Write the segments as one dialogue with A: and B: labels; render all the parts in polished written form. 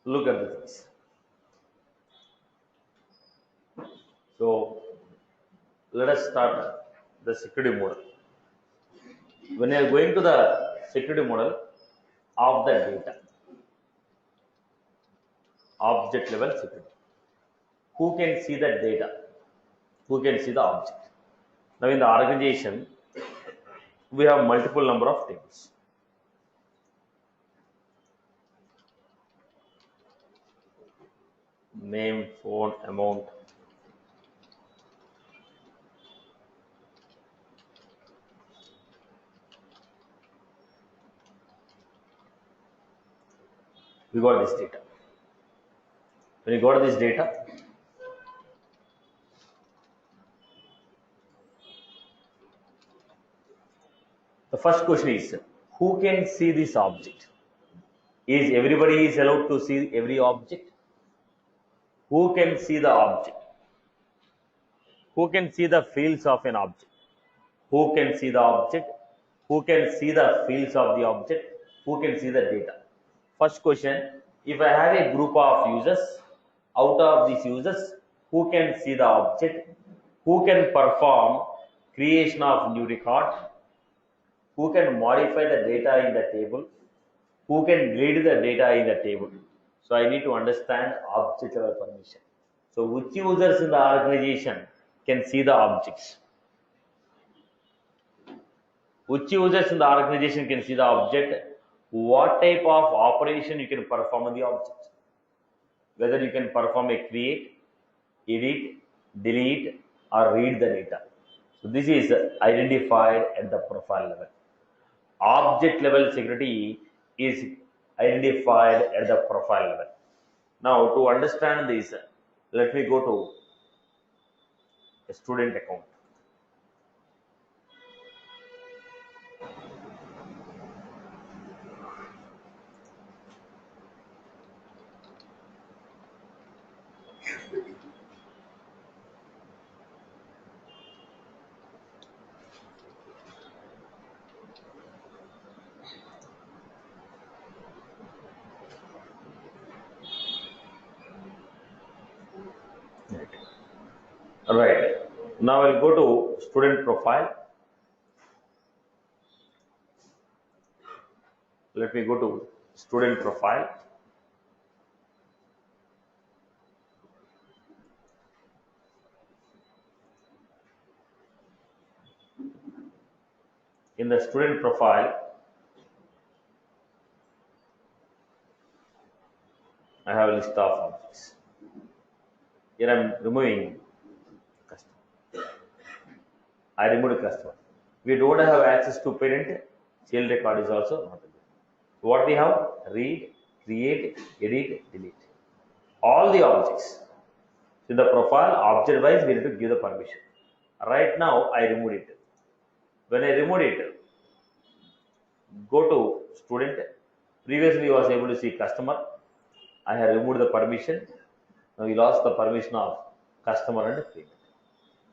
A: Look at the things. So let us start the security model. When you are going to the security model of the data, object level security, who can see the data? Who can see the object? Now in the organization, we have multiple number of tables. Name, phone, amount. We got this data. When you got this data, the first question is, who can see this object? Is everybody is allowed to see every object? Who can see the object? Who can see the fields of an object? Who can see the object? Who can see the fields of the object? Who can see the data? First question, if I have a group of users, out of these users, who can see the object? Who can perform creation of new record? Who can modify the data in the table? Who can read the data in the table? So I need to understand object level permission. So which users in the organization can see the objects? Which users in the organization can see the object? What type of operation you can perform on the object? Whether you can perform a create, edit, delete, or read the data. So this is identified at the profile level. Object level security is identified at the profile level. Now to understand this, let me go to a student account. Right. Now I'll go to student profile. Let me go to student profile. In the student profile, I have a list of objects. Here I'm removing customer. I removed customer. We don't have access to parent. Child record is also not available. What we have? Read, create, edit, delete. All the objects. In the profile, object wise, we need to give the permission. Right now, I removed it. When I removed it, go to student. Previously, I was able to see customer. I have removed the permission. Now we lost the permission of customer and payment.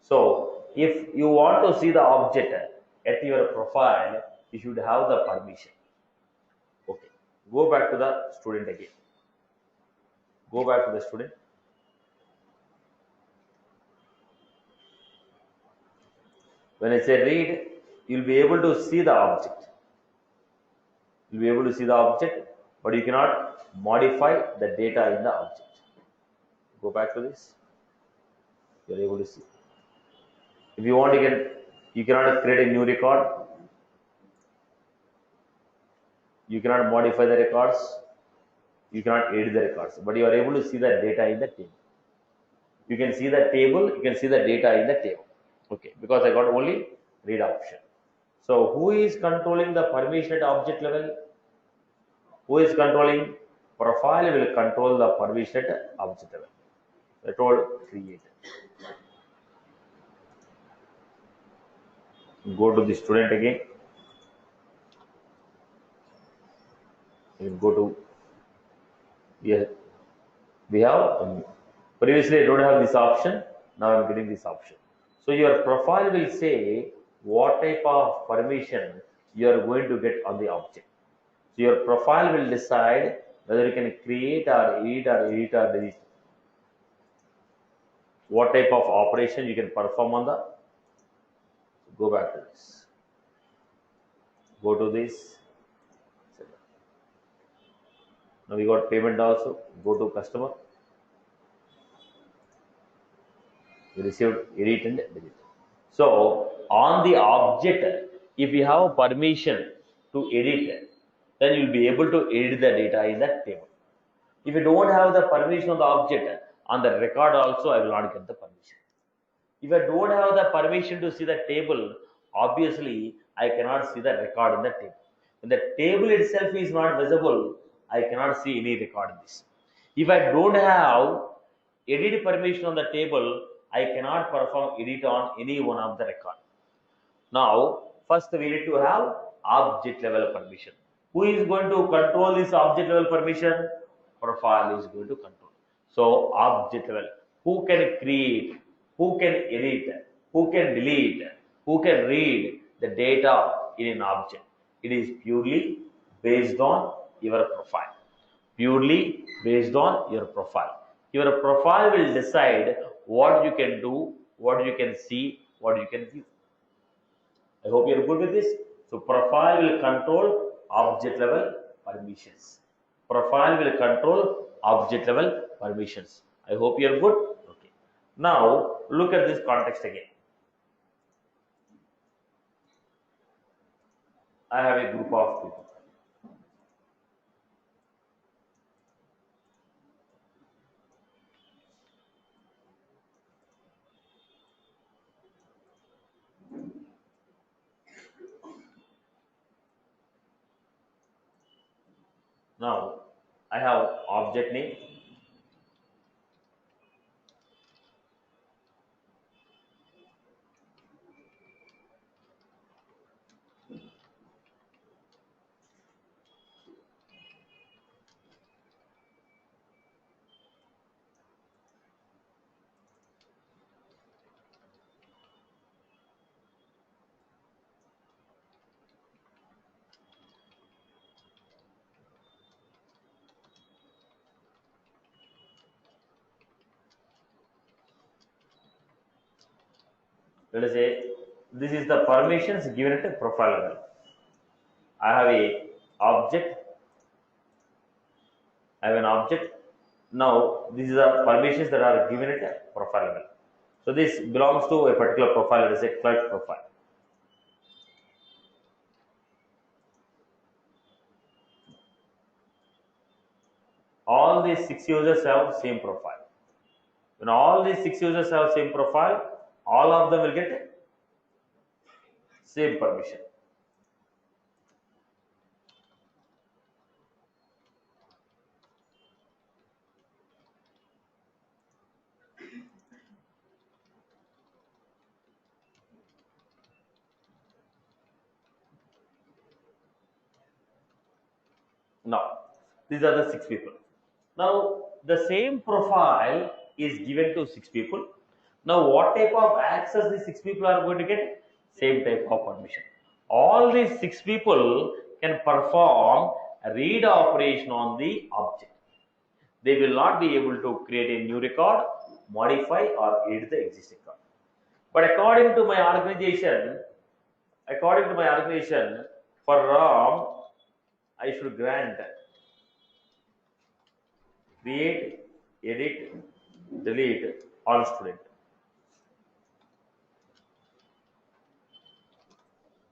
A: So if you want to see the object at your profile, you should have the permission. Okay. Go back to the student again. Go back to the student. When I say read, you'll be able to see the object. You'll be able to see the object, but you cannot modify the data in the object. Go back to this. You're able to see. If you want, you cannot create a new record. You cannot modify the records. You cannot edit the records, but you are able to see the data in the table. You can see the table. You can see the data in the table. Okay, because I got only read option. So who is controlling the permission at object level? Who is controlling? Profile will control the permission at object level. I told create. Go to the student again. You can go to, yeah, we have, previously I don't have this option, now I'm getting this option. So your profile will say what type of permission you are going to get on the object. So your profile will decide whether you can create or edit or delete. What type of operation you can perform on the, go back to this, go to this. Now we got payment also, go to customer, we received edit and delete. So on the object, if you have permission to edit, then you'll be able to edit the data in that table. If you don't have the permission on the object, on the record also I will not get the permission. If I don't have the permission to see the table, obviously I cannot see the record in the table. When the table itself is not visible, I cannot see any record in this. If I don't have edit permission on the table, I cannot perform edit on any one of the record. Now, first we need to have object level permission. Who is going to control this object level permission? Profile is going to control. So, object level. Who can create? Who can edit? Who can delete? Who can read the data in an object? It is purely based on your profile. Purely based on your profile. Your profile will decide what you can do, what you can see, what you can view. I hope you are good with this. So profile will control object level permissions. Profile will control object level permissions. I hope you are good. Okay. Now look at this context again. I have a group of people. Now I have object name. Let us say this is the permissions given at a profile level. I have a object. I have an object. Now these are the permissions that are given at a profile level. So this belongs to a particular profile. Let us say clerk profile. All these 6 users have same profile. When all these 6 users have same profile, all of them will get same permission. Now, these are the 6 people. Now, the same profile is given to 6 people. Now, what type of access these 6 people are going to get? Same type of permission. All these 6 people can perform a read operation on the object. They will not be able to create a new record, modify or edit the existing record. But according to my organization, for Ram, I should grant create, edit, delete all student.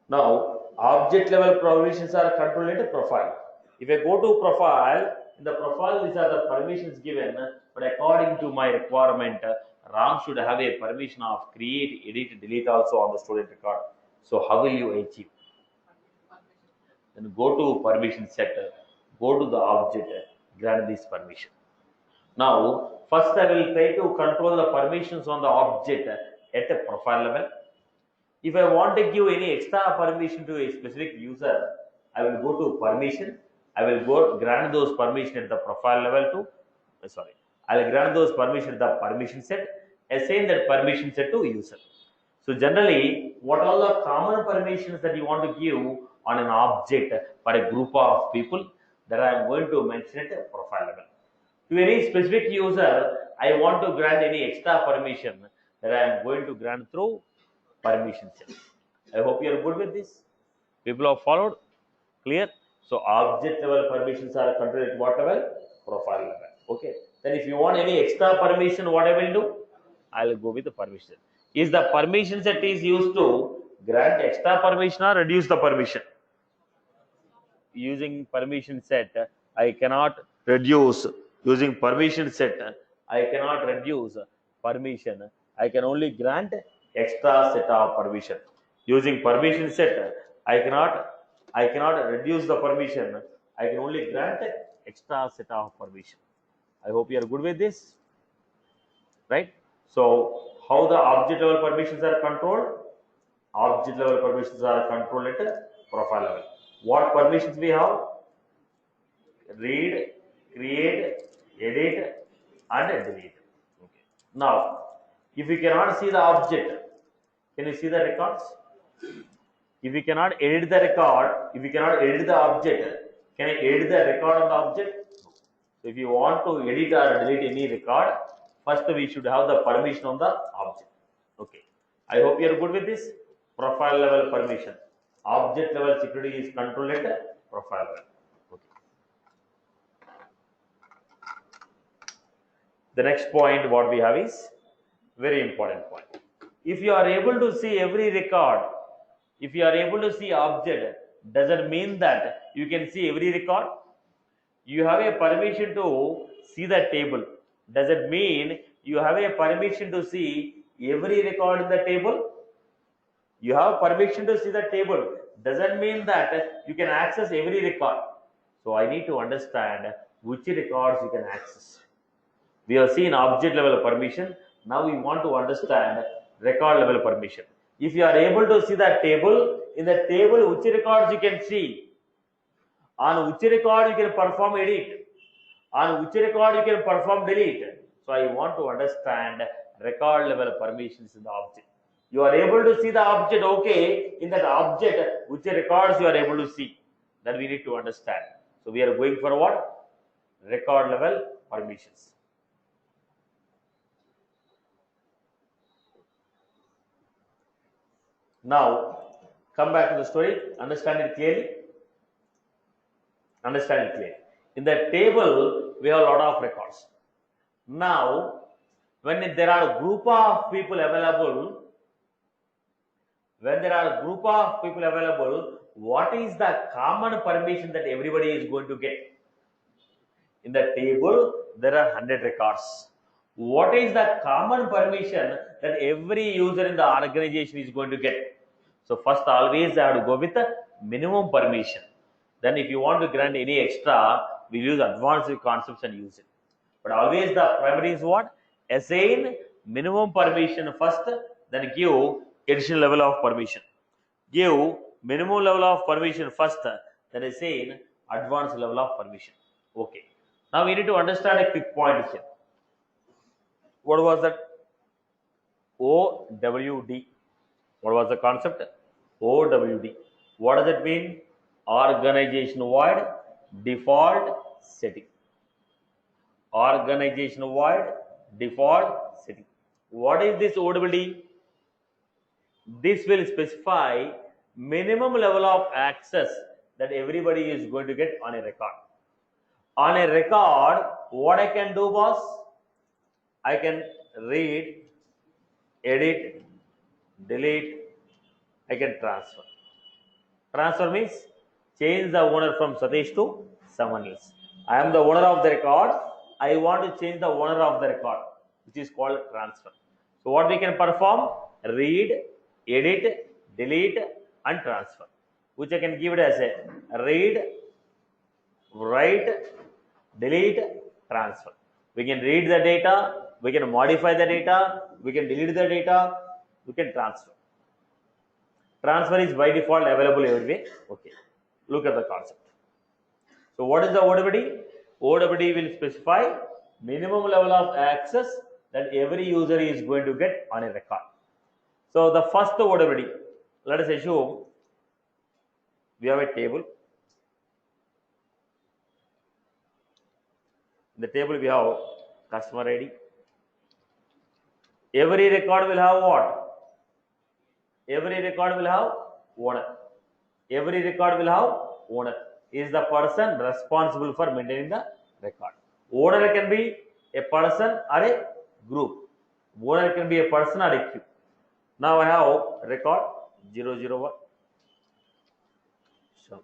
A: Now, object level permissions are controlled at a profile. If I go to profile, in the profile these are the permissions given, but according to my requirement, Ram should have a permission of create, edit, delete also on the student record. So how will you achieve? Then go to permission set, go to the object, grant this permission. Now, first I will try to control the permissions on the object at a profile level. If I want to give any extra permission to a specific user, I will go to permission. I will go grant those permission at the profile level to, I will grant those permission at the permission set, assign that permission set to user. So generally, what are the common permissions that you want to give on an object for a group of people? that I am going to mention it profile level. To any specific user, I want to grant any extra permission that I am going to grant through permission set. I hope you are good with this. People have followed. Clear? So object level permissions are controlled at what level? Profile level. Okay. Then if you want any extra permission, what I will do? I will go with the permission. Is the permission set is used to grant extra permission or reduce the permission? Using permission set, I cannot reduce. Using permission set, I cannot reduce permission. I can only grant extra set of permission. Using permission set, I cannot reduce the permission. I can only grant extra set of permission. I hope you are good with this, right? So how the object level permissions are controlled? Object level permissions are controlled at profile level. What permissions we have? Read, create, edit, and delete. Okay. Now, if you cannot see the object, can you see the records? If you cannot edit the record, if you cannot edit the object, can I edit the record on the object? So if you want to edit or delete any record, first we should have the permission on the object. Okay. I hope you are good with this. Profile level permission. Object level security is controlled at profile level. Okay. The next point what we have is very important point. If you are able to see every record, if you are able to see object, doesn't mean that you can see every record. You have a permission to see the table. Does it mean you have a permission to see every record in the table? You have permission to see the table. Doesn't mean that you can access every record. So I need to understand which records you can access. We have seen object level permission. Now we want to understand record level permission. If you are able to see that table, in the table which records you can see, on which record you can perform edit, on which record you can perform delete. So I want to understand record level permissions in the object. You are able to see the object, okay, in that object which records you are able to see, that we need to understand. So we are going for what? Record level permissions. Now come back to the story, understand it clearly. Understand it clearly. In the table, we have a lot of records. Now, when there are a group of people available, what is the common permission that everybody is going to get? In the table, there are 100 records. What is the common permission that every user in the organization is going to get? So first, always I have to go with the minimum permission. Then if you want to grant any extra, we use advanced concepts and use it. But always the primary is what? Assign minimum permission first, then give additional level of permission. Give minimum level of permission first, then assign advanced level of permission. Okay. Now we need to understand a quick point here. What was that? OWD. What was the concept? OWD. What does it mean? Organization-wide default setting. Organization-wide default setting. What is this OWD? This will specify minimum level of access that everybody is going to get on a record. On a record, what I can do, boss? I can read, edit, delete, I can transfer. Transfer means change the owner from Satish to someone else. I am the owner of the record. I want to change the owner of the record, which is called transfer. So what we can perform? Read, edit, delete, and transfer, which I can give it as a read, write, delete, transfer. We can read the data, we can modify the data, we can delete the data, we can transfer. Transfer is by default available everywhere. Okay. Look at the concept. So what is the OWD? OWD will specify minimum level of access that every user is going to get on a record. So the first OWD, let us assume we have a table. In the table we have customer ID. Every record will have what? Every record will have owner. Every record will have owner. Is the person responsible for maintaining the record. Owner can be a person or a group. Owner can be a person or a queue. Now I have record 001. So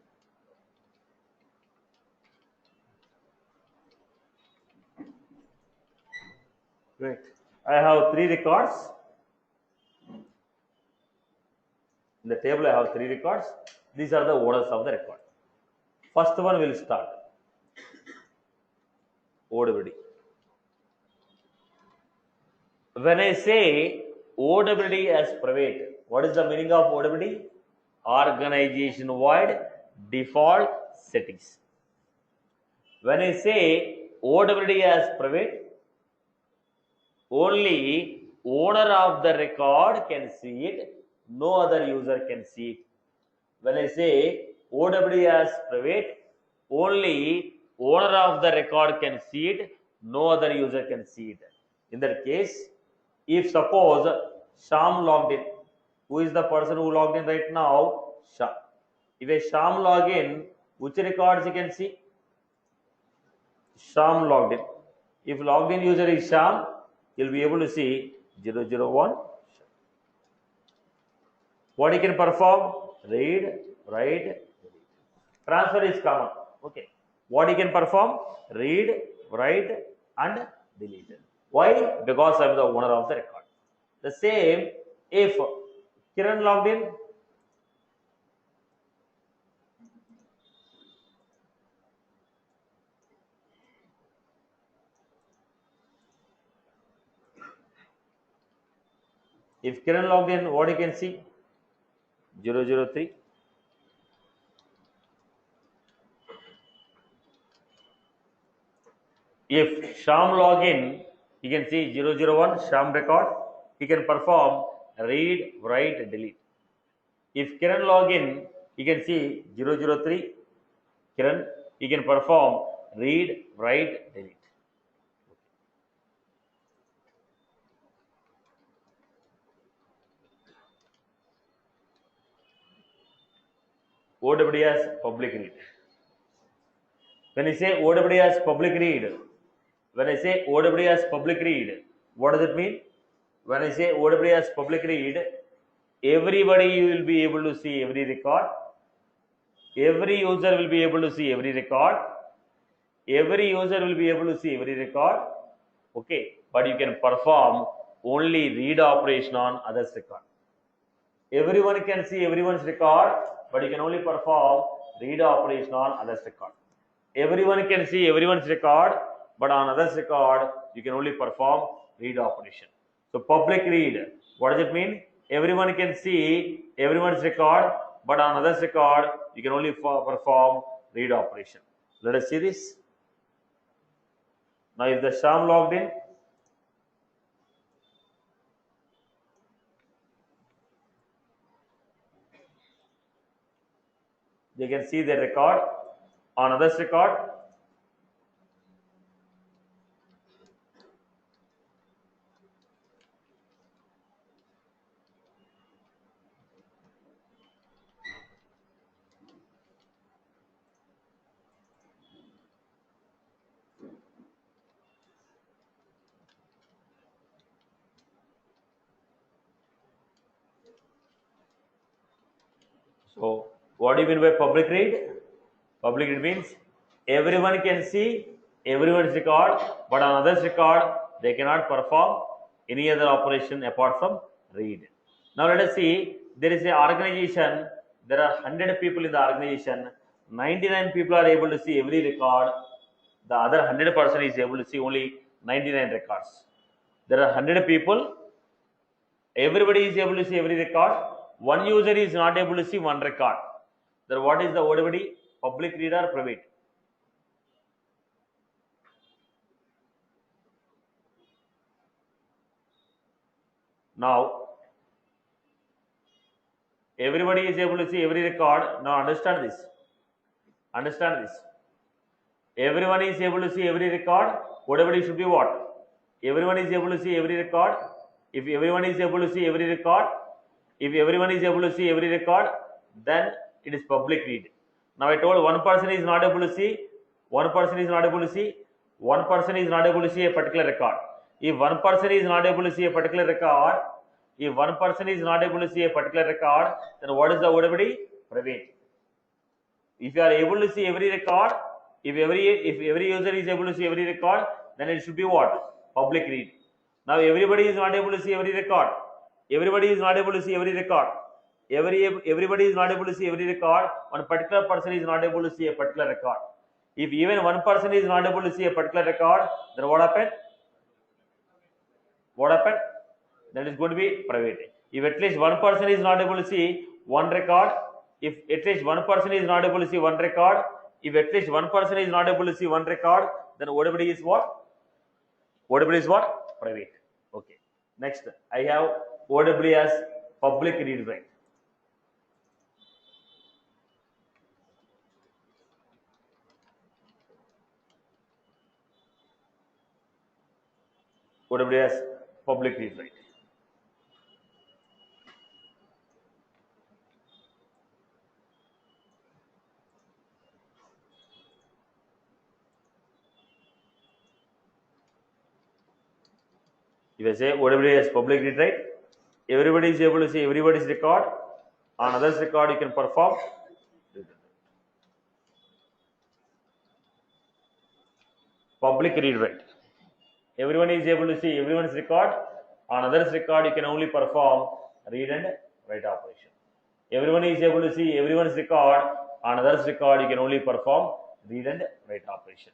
A: great. I have 3 records. In the table I have 3 records. These are the owners of the record. First one will start. OWD. When I say OWD as private, what is the meaning of OWD? Organization-wide default settings. When I say OWD as private, only owner of the record can see it, no other user can see it. When I say OWD as private, only owner of the record can see it, no other user can see it. In that case, if suppose Sham logged in, who is the person who logged in right now? Sham. If a Sham log in, which records you can see? Sham logged in. If logged in user is Sham, you'll be able to see 001. What he can perform? Read, write, delete. Transfer is common. Okay. What he can perform? Read, write, and delete. Why? Because I am the owner of the record. The same if Kiran logged in. If Kiran logged in, what you can see? 003. If Sham log in, you can see 001 Sham record. He can perform read, write, delete. If Kiran log in, you can see 003 Kiran. He can perform read, write, delete. OWD as public read. When I say OWD as public read, when I say OWD as public read, what does it mean? When I say OWD as public read, everybody will be able to see every record. Every user will be able to see every record. Every user will be able to see every record. Okay, but you can perform only read operation on others' record. Everyone can see everyone's record, but you can only perform read operation on others' record. Everyone can see everyone's record, but on others' record, you can only perform read operation. So public read, what does it mean? Everyone can see everyone's record, but on others' record, you can only perform read operation. Let us see this. Now, if the Sham logged in, they can see their record on others' record. So, what do you mean by public read? Public read means everyone can see everyone's record, but on others' record, they cannot perform any other operation apart from read. Now, let us see, there is an organization, there are 100 people in the organization, 99 people are able to see every record, the other 100% is able to see only 99 records. There are 100 people, everybody is able to see every record, one user is not able to see one record. Then what is the OWD? Public read or private? Now, everybody is able to see every record. Now, understand this. Understand this. Everyone is able to see every record. OWD should be what? Everyone is able to see every record. If everyone is able to see every record, then it is public read. Now I told one person is not able to see, one person is not able to see a particular record. If one person is not able to see a particular record, then what is the OWD? Private. If you are able to see every record, if every user is able to see every record, then it should be what? Public read. Now everybody is not able to see every record. Everybody is not able to see every record. Everybody is not able to see every record. One particular person is not able to see a particular record. If even one person is not able to see a particular record, then what happened? That is going to be private. If at least one person is not able to see one record, then OWD is what? Private. Okay. Next, I have OWD as public read write. OWD as public read write. If I say OWD as public read write, everybody is able to see everybody's record. On others' record, you can perform. Public read write. Everyone is able to see everyone's record. On others' record, you can only perform read and write operation. Everyone is able to see everyone's record. On others' record, you can only perform read and write operation.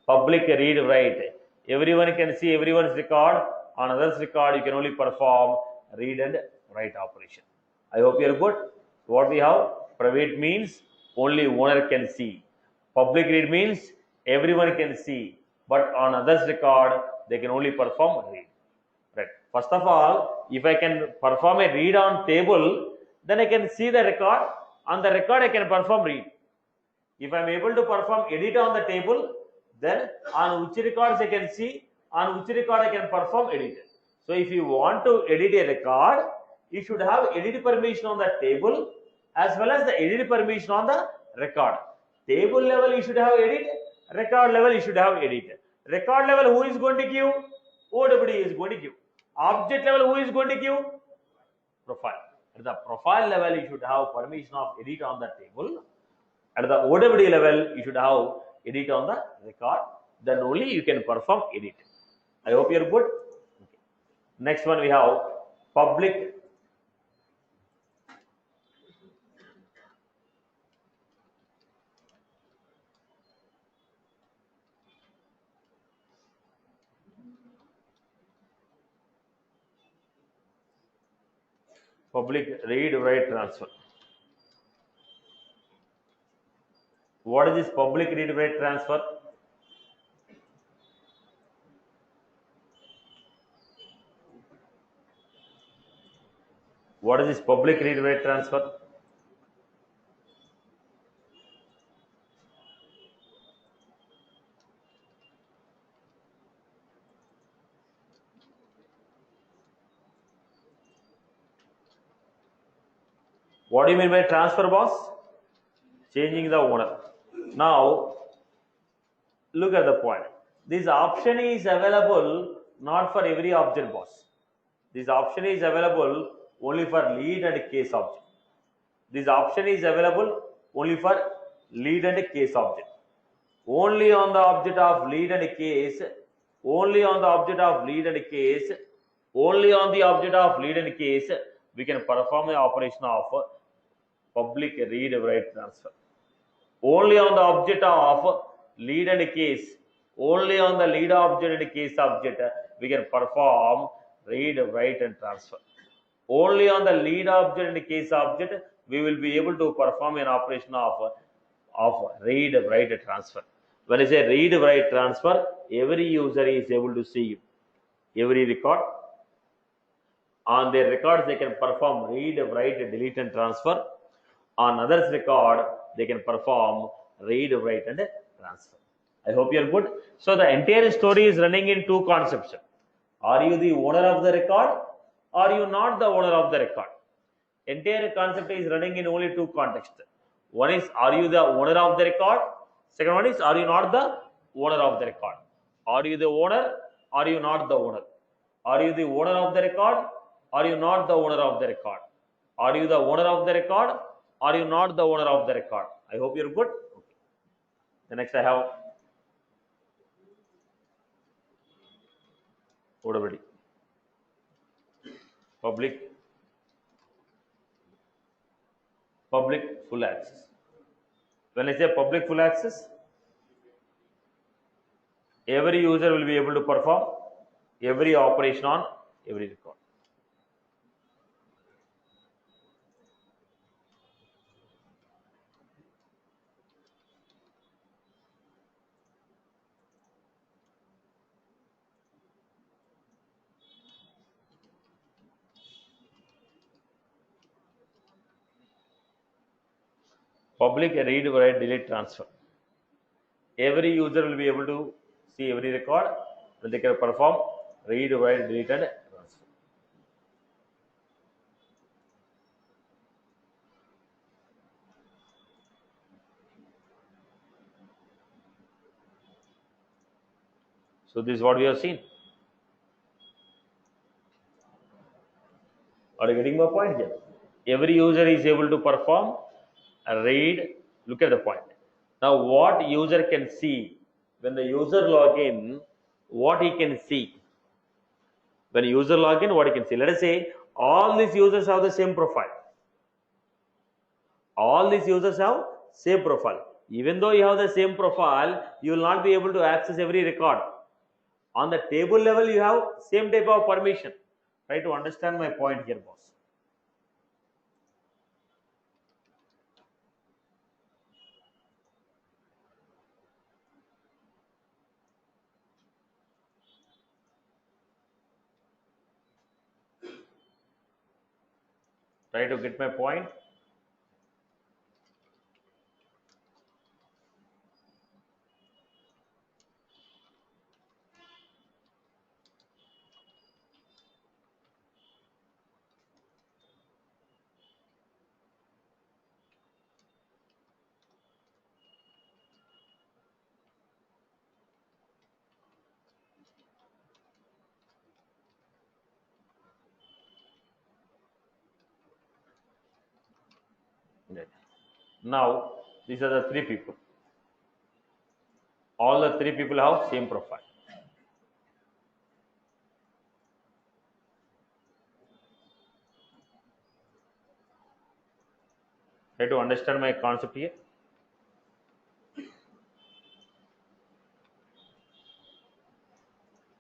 A: Public read write. Everyone can see everyone's record. On others' record, you can only perform read and write operation. I hope you are good. So what we have? Private means only owner can see. Public read means everyone can see, but on others' record, they can only perform read. Right. First of all, if I can perform a read on table, then I can see the record. On the record, I can perform read. If I am able to perform edit on the table, then on which records I can see, on which record I can perform edit. So if you want to edit a record, you should have edit permission on the table as well as the edit permission on the record. Table level you should have edit, record level you should have edit. Record level who is going to give? OWD is going to give. Object level who is going to give? Profile. At the profile level you should have permission of edit on the table. At the OWD level you should have edit on the record. Then only you can perform edit. I hope you are good. Okay. Next one we have public read write transfer. What is this public read write transfer? What is this public read write transfer? What do you mean by transfer, boss? Changing the owner. Now, look at the point. This option is available not for every object, boss. This option is available only for lead and case object. This option is available only for lead and case object. Only on the object of lead and case, only on the object of lead and case, only on the object of lead and case, we can perform the operation of public read write transfer. Only on the object of lead and case, only on the lead object and case object, we can perform read, write and transfer. Only on the lead object and case object, we will be able to perform an operation of read, write and transfer. When I say read, write, transfer, every user is able to see every record. On their records, they can perform read, write, delete and transfer. On others' record, they can perform read, write and transfer. I hope you're good. So the entire story is running in two concepts. Are you the owner of the record? Are you not the owner of the record? Entire concept is running in only two contexts. One is, are you the owner of the record? Second one is, are you not the owner of the record? Are you the owner? Are you not the owner? Are you the owner of the record? Are you not the owner of the record? Are you the owner of the record? Are you not the owner of the record? I hope you're good. Okay. The next I have OWD. Public full access. When I say public full access, every user will be able to perform every operation on every record. Public read, write, delete, transfer. Every user will be able to see every record, and they can perform read, write, delete, and transfer. So this is what we have seen. Are you getting my point here? Every user is able to perform, read. Look at the point. Now, what user can see when the user log in? What he can see when user log in? What he can see? Let us say all these users have the same profile. All these users have same profile. Even though you have the same profile, you will not be able to access every record. On the table level, you have same type of permission. Try to understand my point here, boss. Try to get my point. Now, these are the three people. All the three people have same profile. Try to understand my concept here.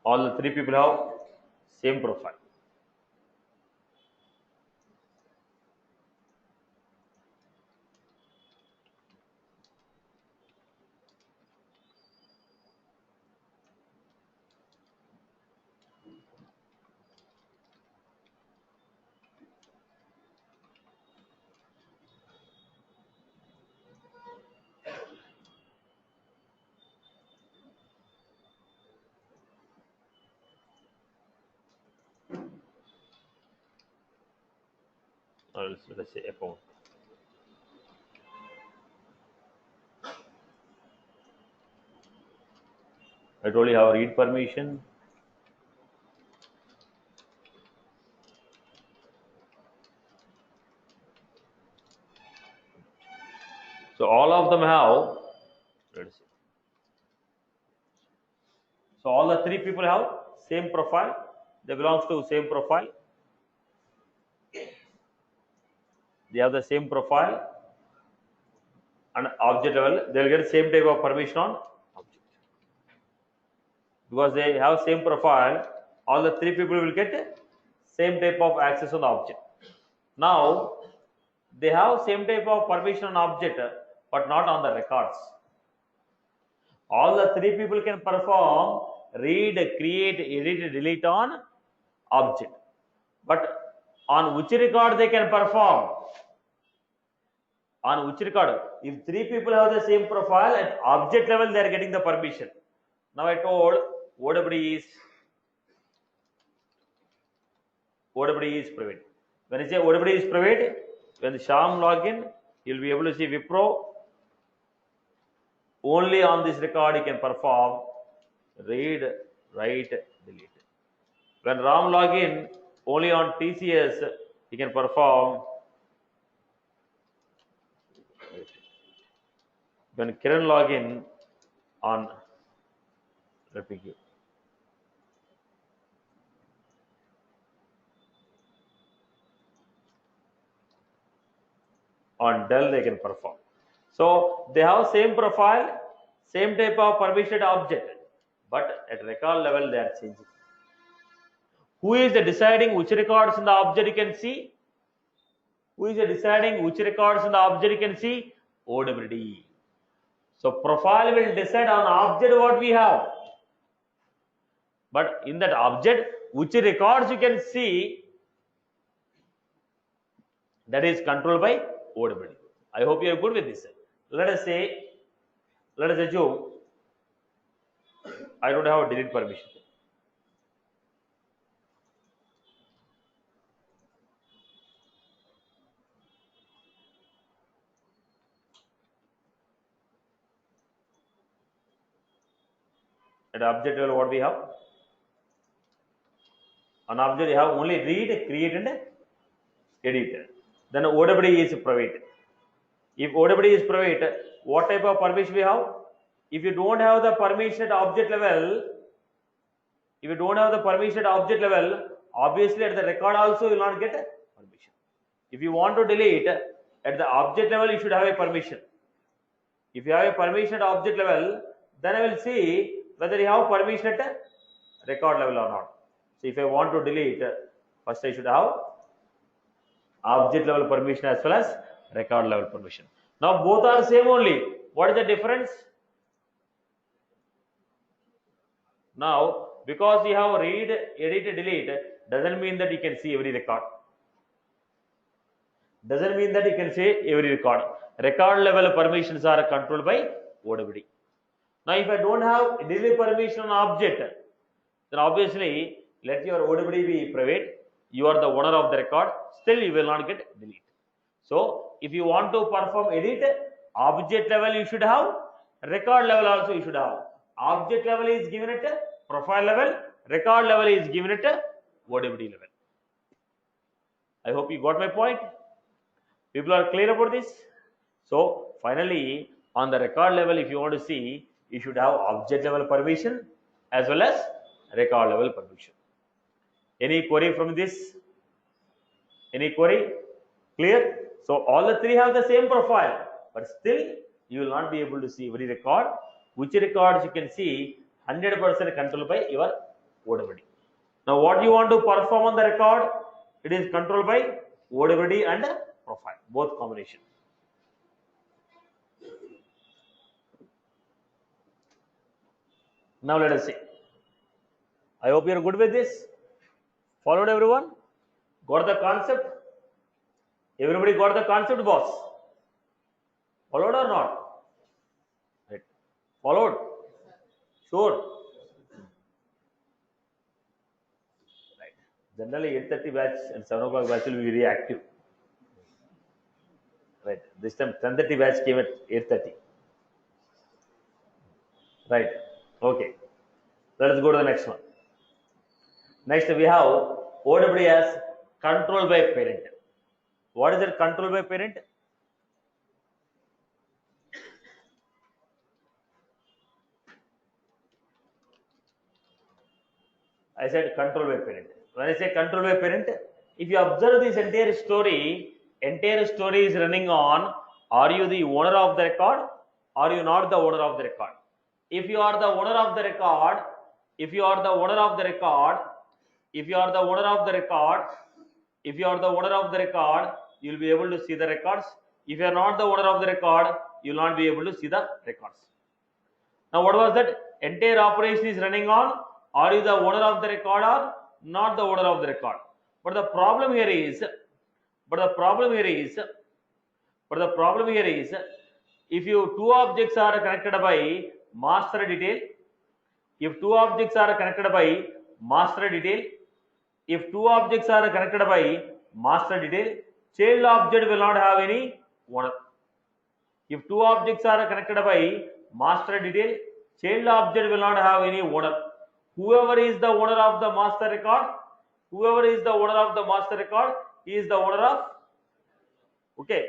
A: All the three people have same profile. Or let's say account. I told you have read permission. So all of them have, let's see. So all the three people have same profile. They belongs to same profile. They have the same profile and object level. They will get same type of permission on object. Because they have same profile, all the three people will get same type of access on the object. Now, they have same type of permission on object, but not on the records. All the three people can perform read, create, edit, delete on object. But on which record they can perform? On which record? If 3 people have the same profile, at object level they are getting the permission. Now I told OWD is private. When I say OWD is private, when the Shyam login, you'll be able to see Wipro. Only on this record you can perform read, write, delete. When Ram login, only on TCS you can perform. When Kiran login on, let me give. On Dell they can perform. So they have same profile, same type of permissioned object, but at record level they are changing. Who is deciding which records in the object you can see? Who is deciding which records in the object you can see? OWD. So profile will decide on object what we have. But in that object, which records you can see, that is controlled by OWD. I hope you are good with this. Let us assume I don't have a delete permission. At object level, what we have? On object, you have only read, create, and edit. Then OWD is private. If OWD is private, what type of permission we have? If you don't have the permission at object level, obviously at the record also you will not get permission. If you want to delete at the object level, you should have a permission. If you have a permission at object level, then I will see whether you have permission at record level or not. So if I want to delete, first I should have object level permission as well as record level permission. Now both are same only. What is the difference? Now because you have read, edit, delete, doesn't mean that you can see every record. Record level permissions are controlled by OWD. Now if I don't have delete permission on object, then obviously let your OWD be private. You are the owner of the record, still you will not get delete. So if you want to perform edit, object level you should have, record level also you should have. Object level is given at profile level, record level is given at OWD level. I hope you got my point. People are clear about this. So finally, on the record level, if you want to see, you should have object level permission as well as record level permission. Any query from this? Any query? Clear? So all the three have the same profile, but still you will not be able to see every record. Which records you can see 100% controlled by your OWD. Now what you want to perform on the record, it is controlled by OWD and profile, both combination. Now let us see. I hope you are good with this. Followed everyone? Got the concept? Everybody got the concept, boss? Followed or not? Right. Followed? Sure. Right. Generally 8:30 batch and 7 o'clock batch will be very active. Right. This time 10:30 batch came at 8:30. Right. Okay. Let us go to the next one. Next we have OWD as control by parent. What is that control by parent? I said control by parent. When I say control by parent, if you observe this entire story is running on, are you the owner of the record? Are you not the owner of the record? If you are the owner of the record, you will be able to see the records. If you are not the owner of the record, you will not be able to see the records. Now what was that? Entire operation is running on. Are you the owner of the record or not the owner of the record? But the problem here is, But the problem here is, if you two objects are connected by master detail, if two objects are connected by master detail, if two objects are connected by master detail, child object will not have any owner. If two objects are connected by master detail, child object will not have any owner. Whoever is the owner of the master record, whoever is the owner of the master record, he is the owner of, okay,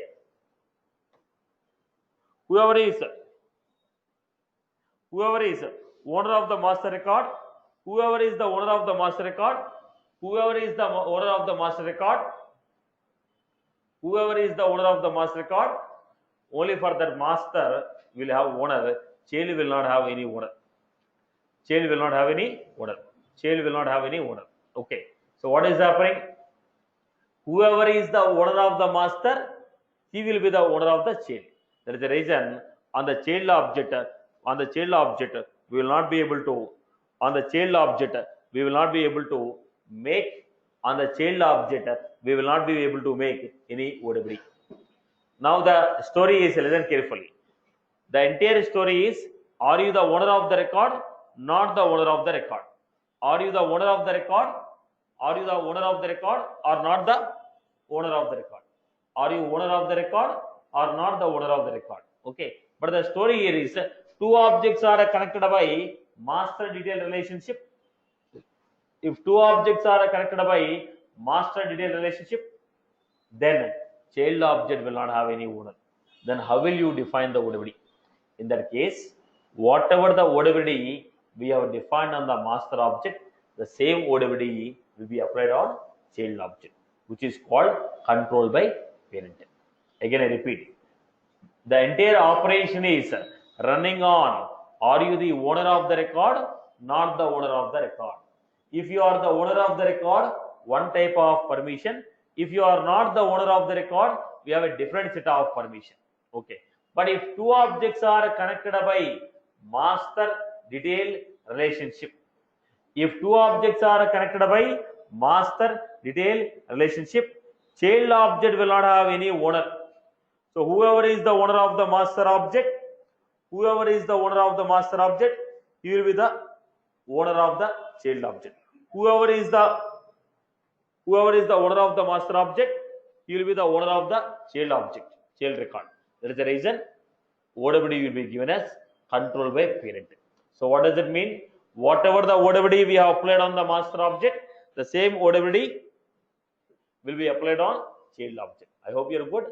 A: whoever is owner of the master record, whoever is the owner of the master record, whoever is the owner of the master record, whoever is the owner of the master record, only for that master will have owner. Child will not have any owner. Child will not have any owner. Child will not have any owner. Okay. So what is happening? Whoever is the owner of the master, he will be the owner of the child. That is the reason on the child object, we will not be able to, on the child object, we will not be able to make, on the child object, we will not be able to make any OWD. Now the story is, listen carefully. The entire story is, are you the owner of the record? Not the owner of the record. Are you the owner of the record? Are you the owner of the record or not the owner of the record? Are you owner of the record or not the owner of the record? Okay. But the story here is, two objects are connected by master detail relationship. If two objects are connected by master detail relationship, then child object will not have any owner. Then how will you define the OWD? In that case, whatever the OWD we have defined on the master object, the same OWD will be applied on child object, which is called control by parent. Again I repeat, the entire operation is running on, are you the owner of the record, not the owner of the record. If you are the owner of the record, one type of permission. If you are not the owner of the record, we have a different set of permission. Okay. But if two objects are connected by master detail relationship, if two objects are connected by master detail relationship, child object will not have any owner. So whoever is the owner of the master object, whoever is the owner of the master object, he will be the owner of the child object. Whoever is the owner of the master object, he will be the owner of the child object, child record. That is the reason OWD will be given as control by parent. So what does it mean? Whatever the OWD we have applied on the master object, the same OWD will be applied on child object. I hope you are good.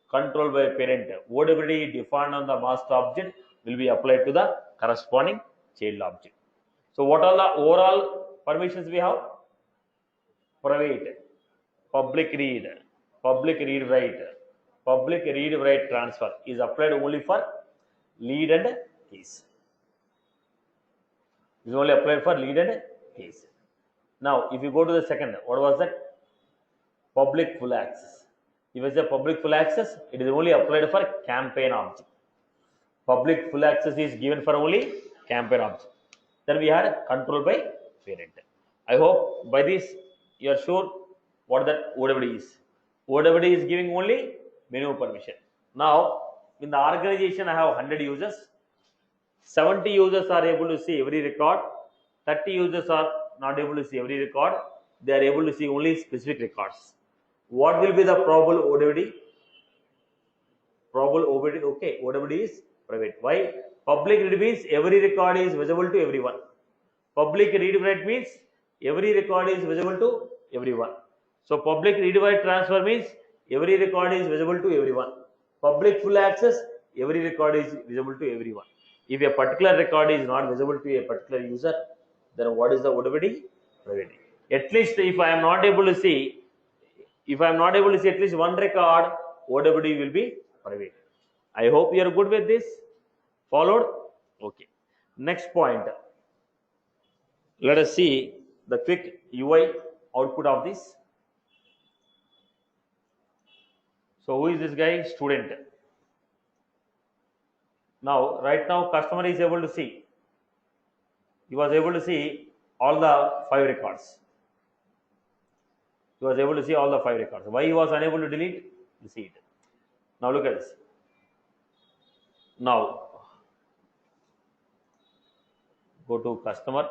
A: Control by parent. OWD defined on the master object will be applied to the corresponding child object. So what are the overall permissions we have? Private, public read write, public read write transfer is applied only for lead and case. Is only applied for lead and case. Now, if you go to the second, what was that? Public full access. If it's a public full access, it is only applied for campaign object. Public full access is given for only campaign object. Then we had control by parent. I hope by this you are sure what that OWD is. OWD is giving only menu permission. Now, in the organization, I have 100 users. 70 users are able to see every record. 30 users are not able to see every record. They are able to see only specific records. What will be the probable OWD? Probable OWD, okay, OWD is private. Why? Public read means every record is visible to everyone. Public read write means every record is visible to everyone. So public read write transfer means every record is visible to everyone. Public full access, every record is visible to everyone. If a particular record is not visible to a particular user, then what is the OWD? Private. At least if I am not able to see, at least one record, OWD will be private. I hope you are good with this. Followed? Okay. Next point. Let us see the quick UI output of this. So who is this guy? Student. Now, right now, customer is able to see. He was able to see all the 5 records. He was able to see all the 5 records. Why he was unable to delete? You see it. Now look at this. Now go to customer.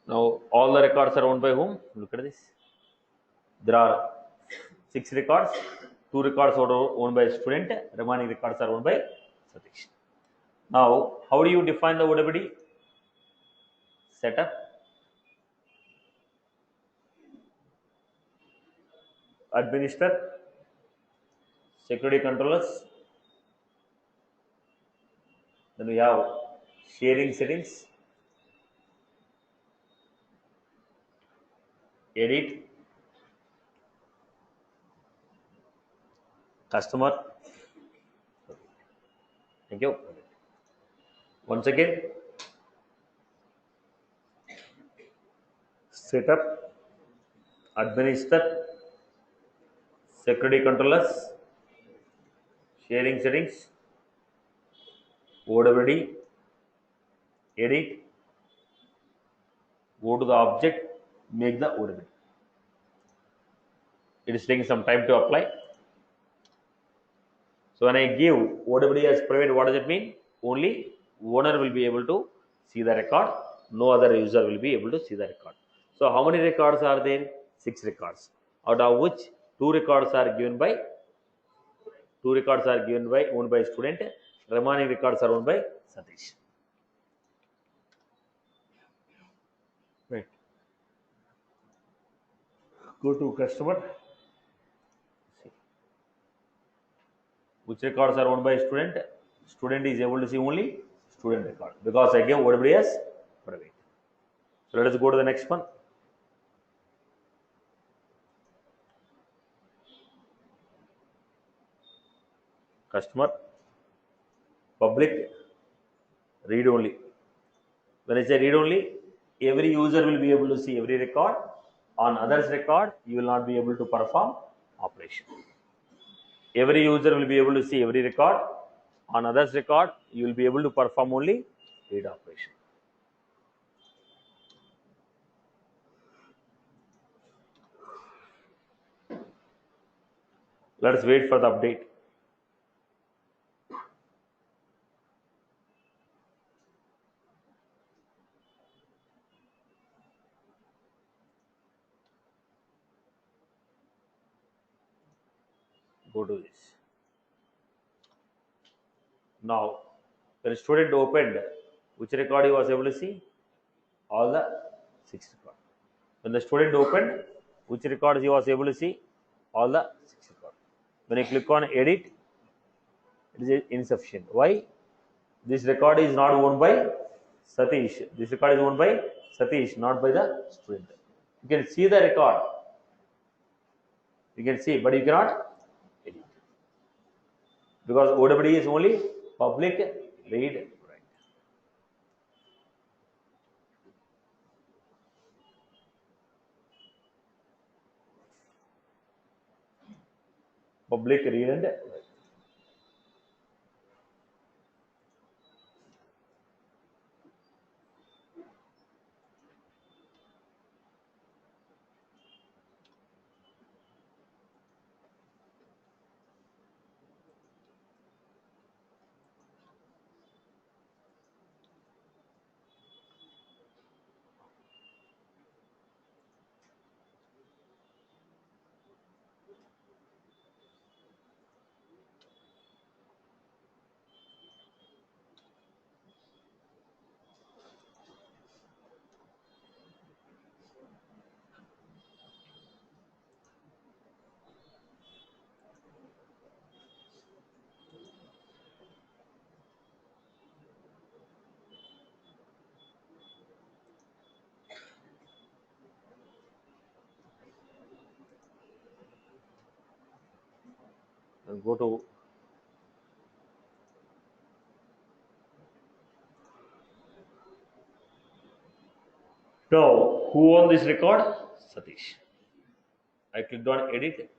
A: Now all the records are owned by whom? Look at this. There are 6 records. 2 records are owned by student. Remaining records are owned by Satish. Now, how do you define the OWD? Setup, administer, security controllers. Then we have sharing settings, edit, customer. Thank you. Once again, setup, administer, security controllers, sharing settings, OWD, edit, go to the object, make the OWD. It is taking some time to apply. So when I give OWD as private, what does it mean? Only owner will be able to see the record. No other user will be able to see the record. So how many records are there? 6 records. Out of which 2 records are given by owned by student. Remaining records are owned by Satish. Right. Go to customer. See. Which records are owned by student? Student is able to see only student record because I gave OWD as private. So let us go to the next one. Customer, public, read only. When I say read only, every user will be able to see every record. On others record, you will not be able to perform operation. Every user will be able to see every record. On others record, you will be able to perform only read operation. Let us wait for the update. Go to this. Now, when a student opened, which record he was able to see? All the 6 records. When the student opened, which records he was able to see? All the 6 records. When I click on edit, it is insufficient. Why? This record is not owned by Satish. This record is owned by Satish, not by the student. You can see the record. You can see, but you cannot edit. Because OWD is only public, read, write. Public, read and write. And go to Now, who won this record? Satish. I clicked on edit.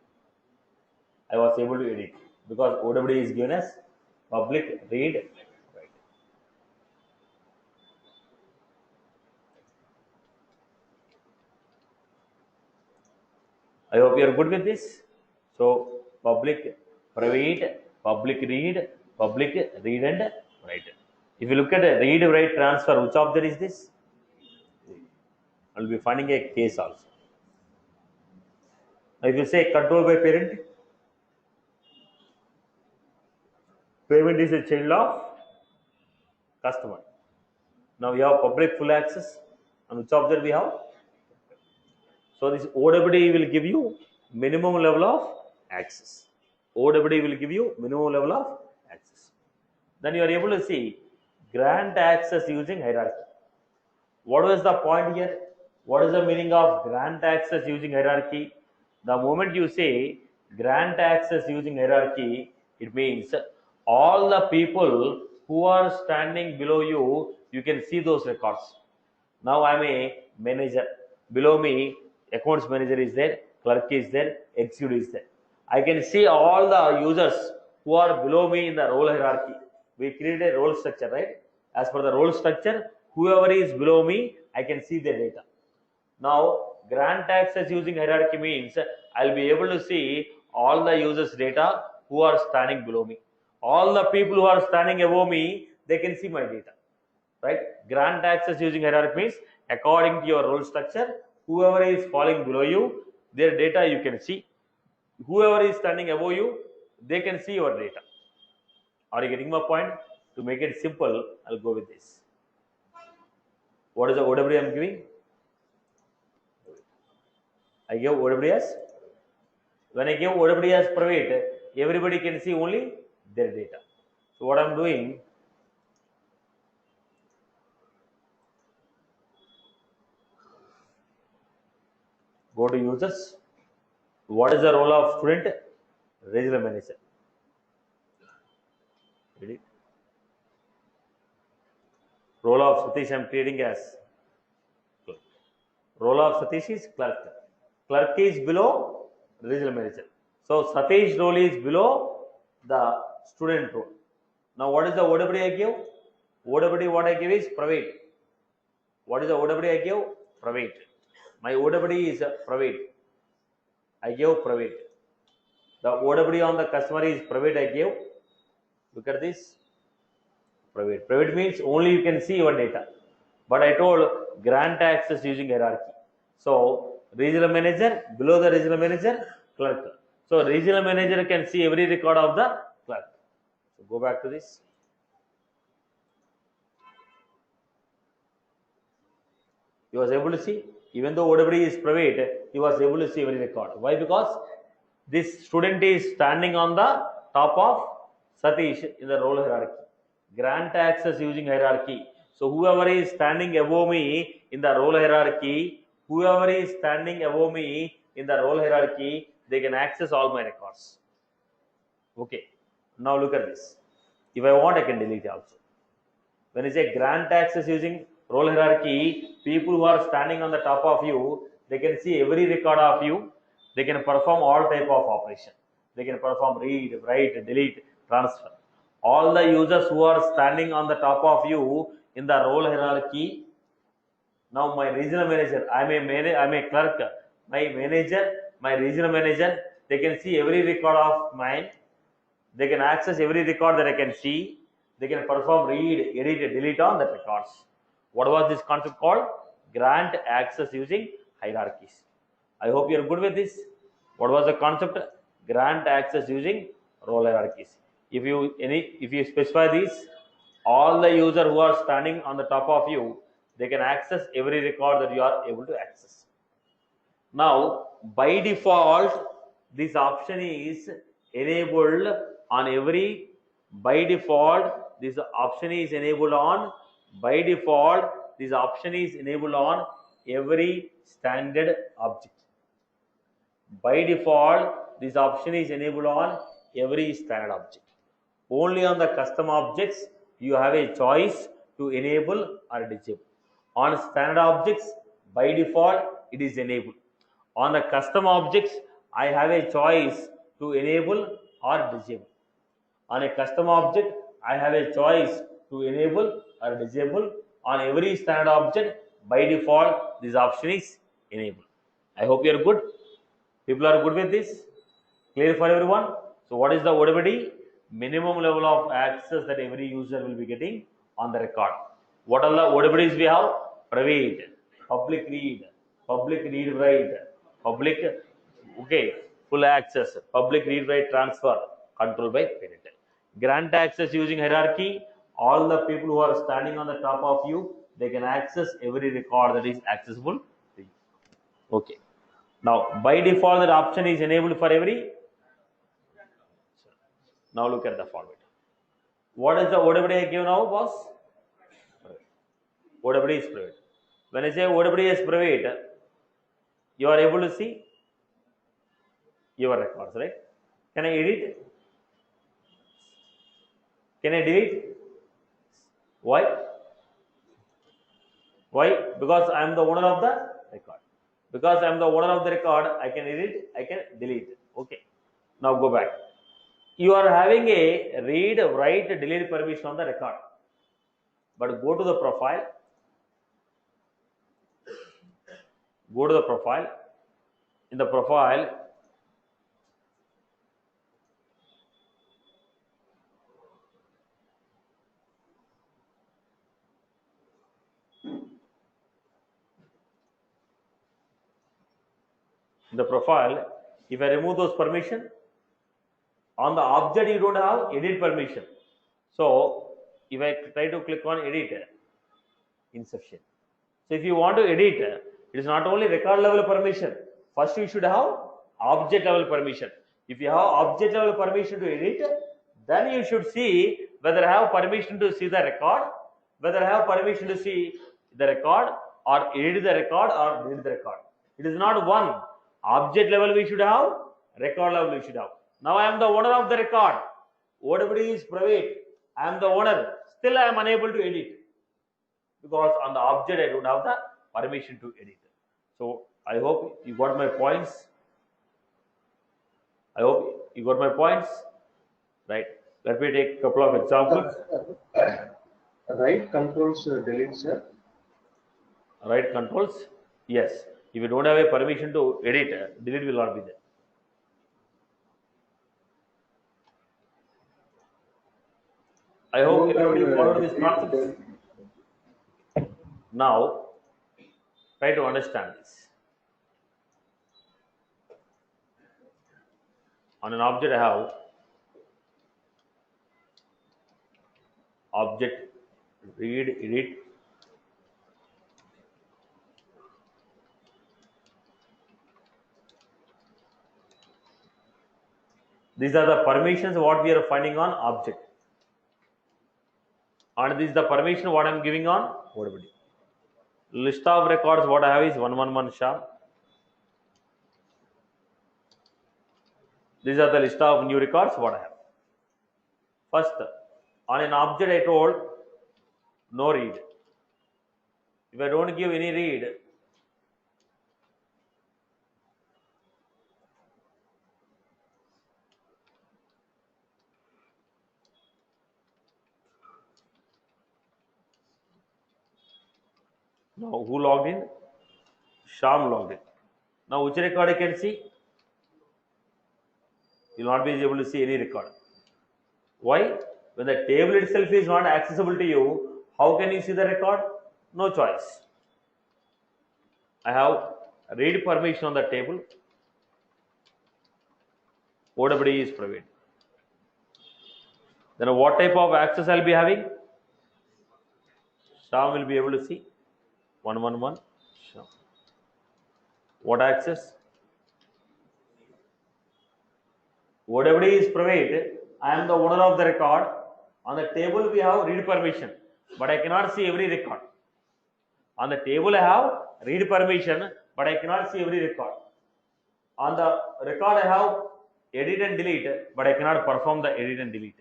A: I was able to edit because OWD is given as public read write. I hope you are good with this. So, public private, public read and write. If you look at the read write transfer, which object is this? I will be finding a case also. Now, if you say control by parent, payment is a child of customer. Now we have public full access, and which object we have? So this OWD will give you minimum level of access. OWD will give you minimum level of access. Then you are able to see grant access using hierarchy. What was the point here? What is the meaning of grant access using hierarchy? The moment you say grant access using hierarchy, it means all the people who are standing below you, you can see those records. Now I am a manager. Below me, accounts manager is there, clerk is there, executive is there. I can see all the users who are below me in the role hierarchy. We created a role structure, right? As per the role structure, whoever is below me, I can see their data. Now, grant access using hierarchy means I'll be able to see all the users' data who are standing below me. All the people who are standing above me, they can see my data. Right? Grant access using hierarchy means according to your role structure, whoever is falling below you, their data you can see. Whoever is standing above you, they can see your data. Are you getting my point? To make it simple, I'll go with this. What is the OWD I'm giving? I give OWD as, when I give OWD as private, everybody can see only their data. So what I'm doing, go to users. What is the role of student? Regional manager. Ready? Role of Satish I am creating as clerk. Role of Satish is clerk. Clerk is below regional manager. So Satish role is below the student role. Now what is the OWD I give? OWD what I give is private. What is the OWD I give? Private. My OWD is private. I give private. The OWD on the customer is private I give. Look at this. Private. Private means only you can see your data. But I told grant access using hierarchy. So regional manager, below the regional manager, clerk. So regional manager can see every record of the clerk. So go back to this. He was able to see, even though OWD is private, he was able to see every record. Why? Because this student is standing on the top of Satish in the role hierarchy. Grant access using hierarchy. So whoever is standing above me in the role hierarchy, they can access all my records. Okay. Now look at this. If I want, I can delete it also. When I say grant access using role hierarchy, people who are standing on the top of you, they can see every record of you. They can perform all type of operation. They can perform read, write, delete, transfer. All the users who are standing on the top of you in the role hierarchy. Now my regional manager, I'm a clerk. My manager, my regional manager, they can see every record of mine. They can access every record that I can see. They can perform read, edit, delete on the records. What was this concept called? Grant access using hierarchies. I hope you are good with this. What was the concept? Grant access using role hierarchies. If you specify these, all the users who are standing on the top of you, they can access every record that you are able to access. Now, by default, this option is enabled on every. By default, this option is enabled on. By default, this option is enabled on every standard object. By default, this option is enabled on every standard object. Only on the custom objects, you have a choice to enable or disable. On standard objects, by default it is enabled. On the custom objects, I have a choice to enable or disable. On a custom object, I have a choice to enable or disable. On every standard object, by default, this option is enabled. I hope you are good. People are good with this. Clear for everyone? So what is the ODBD? Minimum level of access that every user will be getting on the record. What are the ODBDs we have? Private, public read write, public, okay, full access, public read write transfer, controlled by parent. Grant access using hierarchy. All the people who are standing on the top of you, they can access every record that is accessible to you. Okay. Now, by default, that option is enabled for every. Now look at the format. What is the ODBD I give now, boss? ODBD is private. When I say ODBD is private, you are able to see your records, right? Can I edit? Can I delete? Why? Why? Because I am the owner of the record. Because I am the owner of the record, I can edit, I can delete. Okay. Now go back. You are having a read, write, delete permission on the record. But go to the profile. Go to the profile. In the profile, if I remove those permission, on the object you don't have edit permission. So if I try to click on edit, insufficient. So if you want to edit, it is not only record level permission. First you should have object level permission. If you have object level permission to edit, then you should see whether I have permission to see the record, whether I have permission to see the record, or edit the record, or delete the record. It is not one. Object level we should have, record level we should have. Now I am the owner of the record. ODBD is private. I am the owner. Still I am unable to edit, because on the object I don't have the permission to edit. So I hope you got my points. I hope you got my points. Right. Let me take a couple of examples.
B: Write controls delete, sir.
A: Write controls? Yes. If you don't have a permission to edit, delete will not be there. I hope everybody followed this concept. Now, try to understand this. On an object I have object read, edit, these are the permissions what we are finding on object, and this is the permission what I am giving on ODBD. List of records what I have is 111 SHA. These are the list of new records what I have. First, on an object I told no read. If I don't give any read, now who logged in? Sham logged in. Now which record I can see? You will not be able to see any record. Why? When the table itself is not accessible to you, how can you see the record? No choice. I have read permission on the table. ODBD is private. Then what type of access I will be having? Sham will be able to see 111 Sham. What access? ODBD is private. I am the owner of the record. On the table we have read permission, but I cannot see every record. On the table I have read permission, but I cannot see every record. On the record I have edit and delete, but I cannot perform the edit and delete.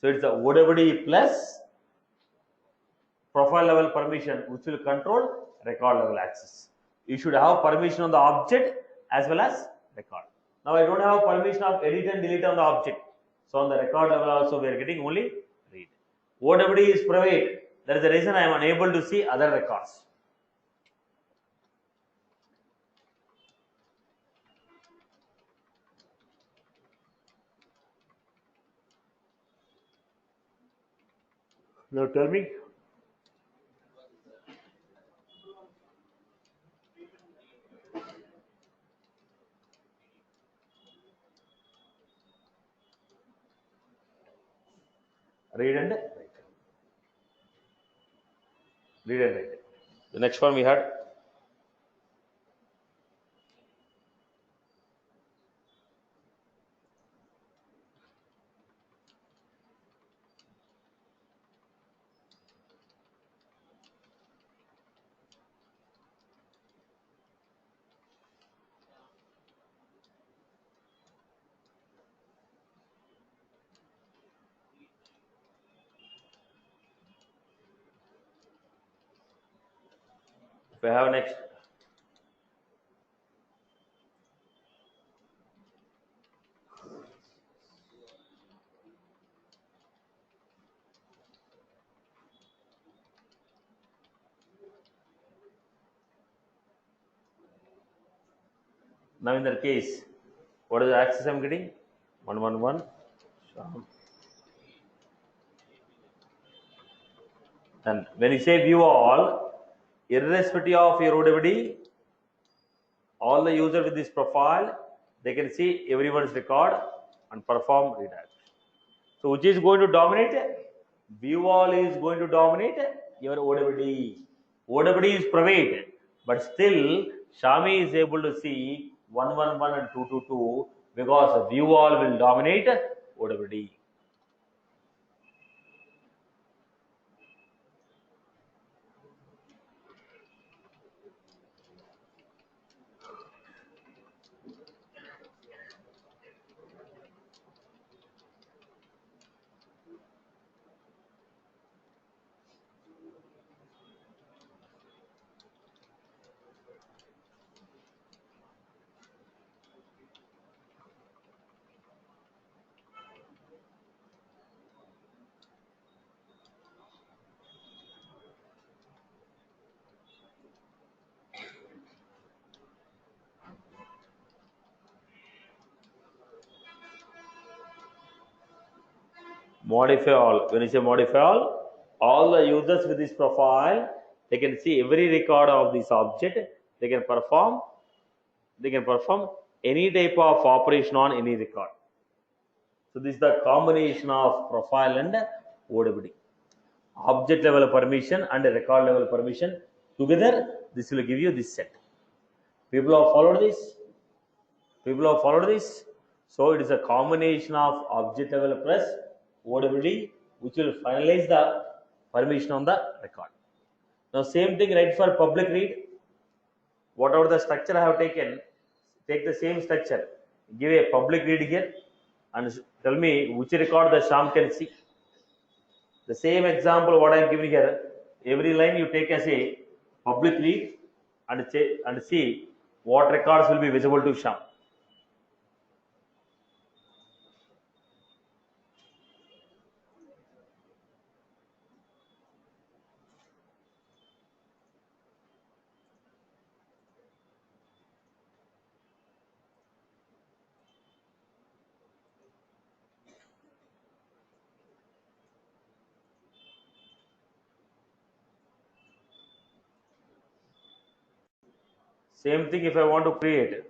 A: So it's the ODBD plus profile level permission which will control record level access. you should have permission on the object as well as record. Now I don't have permission of edit and delete on the object. So on the record level also we are getting only read. OWD is private. That is the reason I am unable to see other records. Now tell me. Read and write. Read and write. The next one we had. We have next. Now in that case, what is the access I am getting? 111. And when you say view all, irrespective of your OWD, all the user with this profile, they can see everyone's record and perform redact. So which is going to dominate? View all is going to dominate your OWD. OWD is private, but still Shami is able to see 111 and 222 because view all will dominate OWD. Modify all. When you say modify all the users with this profile, they can see every record of this object. They can perform any type of operation on any record. So this is the combination of profile and OWD. Object level permission and record level permission together. This will give you this set. People have followed this. People have followed this. So it is a combination of object level plus OWD, which will finalize the permission on the record. Now same thing right for public read. Whatever the structure I have taken, take the same structure, give a public read here and tell me which record the Sham can see. The same example what I am giving here, every line you take as a public read and see what records will be visible to Sham. Same thing if I want to create.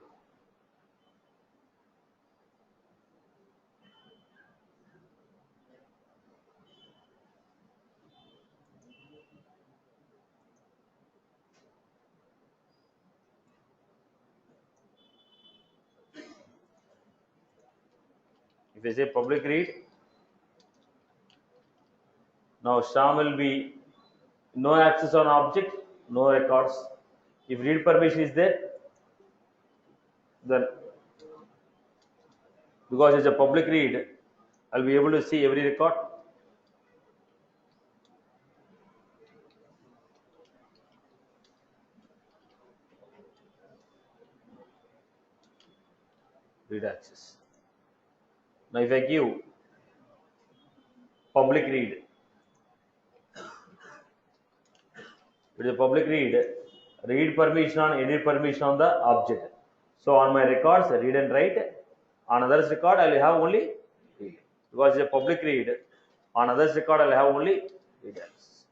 A: If I say public read, now Sham will be no access on object, no records. If read permission is there, then because it's a public read, I'll be able to see every record. read access. Now if I give public read, it is a public read permission on, edit permission on the object. So on my records, read and write. On others record, I will have only read. Because it's a public read. On others record, I will have only read access.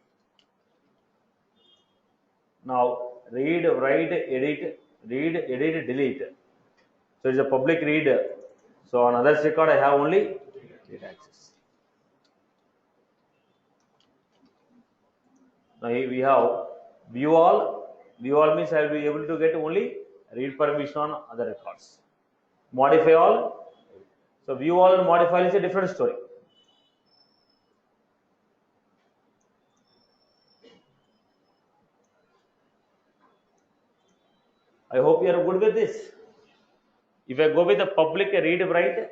A: Now read, write, edit, delete. So it's a public read. So on others record, I have only read access. Now here we have view all. View all means I will be able to get only read permission on other records. Modify all. So view all and modify is a different story. I hope you are good with this. If I go with the public read write,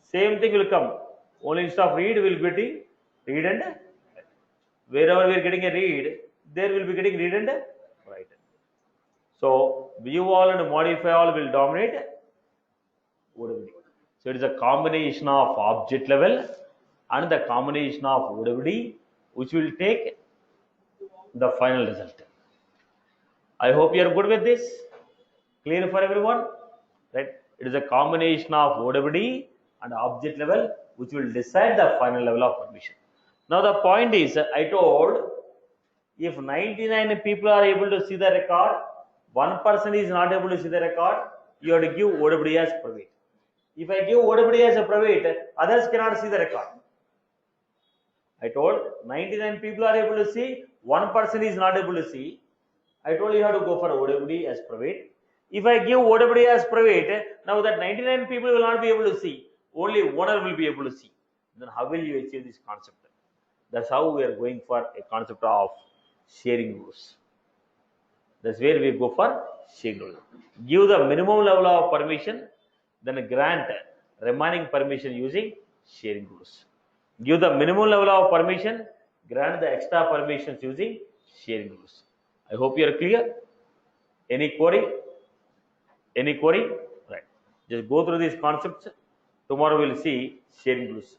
A: same thing will come. Only instead of read, we will be getting read and write. Wherever we are getting a read, there will be getting read and write. So view all and modify all will dominate OWD. So it is a combination of object level and the combination of OWD which will take the final result. I hope you are good with this. Clear for everyone? Right? It is a combination of OWD and object level which will decide the final level of permission. Now the point is, I told if 99 people are able to see the record, one person is not able to see the record, you have to give OWD as private. If I give OWD as a private, others cannot see the record. I told 99 people are able to see, one person is not able to see. I told you have to go for OWD as private. If I give OWD as private, now that 99 people will not be able to see, only owner will be able to see. Then how will you achieve this concept? That's how we are going for a concept of sharing rules. That's where we go for sharing rules. Give the minimum level of permission, then grant remaining permission using sharing rules. Give the minimum level of permission, grant the extra permissions using sharing rules. I hope you are clear. Any query? Right. Just go through these concepts. Tomorrow we will see sharing rules.